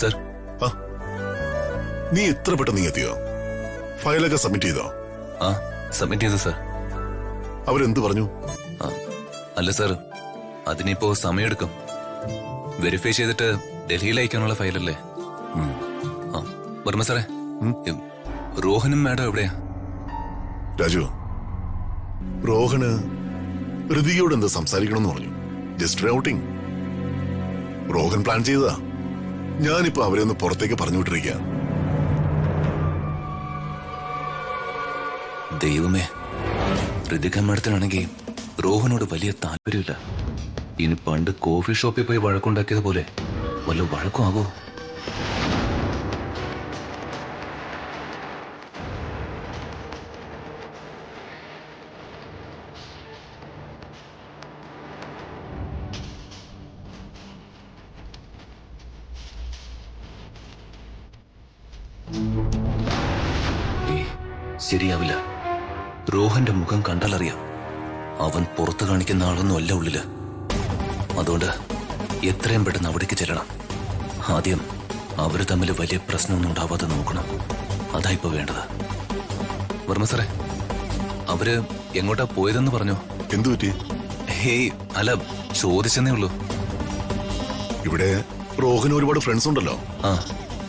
Sir. ആ, നീ എത്ര പെട്ടെന്ന് നീ എത്തിയോ? ഫയലൊക്കെ സബ്മിറ്റ് ചെയ്തോ? ആ, സബ്മിറ്റ് ചെയ്തു സർ. അവരെന്ത് പറഞ്ഞു? അല്ല സർ, അതിനിപ്പോ സമയമെടുക്കും. വെരിഫൈ ചെയ്തിട്ട് ഡൽഹിയിൽ അയക്കാനുള്ള ഫയലല്ലേ. ആ, വർമ്മ സാറേ, റോഹനും മാഡം എവിടെയാ? രാജു, റോഹന് ഋതികയോട് എന്താ സംസാരിക്കണമെന്ന് പറഞ്ഞു. Just outing. റോഹൻ പ്ലാൻ ചെയ്തതാ. ഞാനിപ്പോ അവരെ ഒന്ന് പുറത്തേക്ക് പറഞ്ഞു വിട്ടിരിക്കുക. ദൈവമേ, ഋതിക മാഡത്തിനാണെങ്കിൽ റോഹനോട് വലിയ താല്പര്യമില്ല. ഇനി പണ്ട് കോഫി ഷോപ്പിൽ പോയി വഴക്കുണ്ടാക്കിയതുപോലെ വല്ല വഴക്കും ആവോ? ശരിയാവില്ല. റോഹന്റെ മുഖം കണ്ടാലറിയാം അവൻ പുറത്തു കാണിക്കുന്ന ആളൊന്നും അല്ല ഉള്ളില്. അതുകൊണ്ട് എത്രയും പെട്ടെന്ന് അവിടേക്ക് ചെല്ലണം. ആദ്യം അവര് തമ്മിൽ വലിയ പ്രശ്നമൊന്നും ഉണ്ടാവാതെ നോക്കണം. അതാ ഇപ്പൊ വേണ്ടത്. വർമ്മ സാറേ, അവര് എങ്ങോട്ടാ പോയതെന്ന് പറഞ്ഞോ? എന്തു പറ്റി? ഹേയ്, അല്ല, ചോദിച്ചെന്നേ ഉള്ളൂ. ഇവിടെ റോഹന് ഒരുപാട് ഫ്രണ്ട്സ് ഉണ്ടല്ലോ. ആ,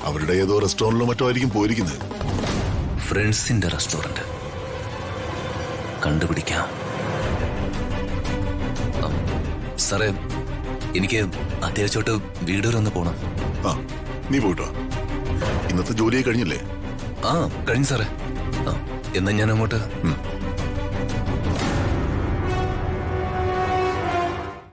അവരുടെ ഏതോ റെസ്റ്റോറന്റിലോ മറ്റോ ആയിരിക്കും പോയിരിക്കുന്നത്. ഫ്രണ്ട്സിന്റെ റെസ്റ്റോറന്റ് കണ്ടുപിടിക്കാം. സാറേ, എനിക്ക് അത്യാവശ്യമായിട്ട് വീട് വരെ ഒന്ന് പോണം. ആ, നീ പോയിട്ടോ. ഇന്നത്തെ ജോലിയെ കഴിഞ്ഞില്ലേ? ആ, കഴിഞ്ഞു സാറേ. എന്നാ ഞാൻ അങ്ങോട്ട്.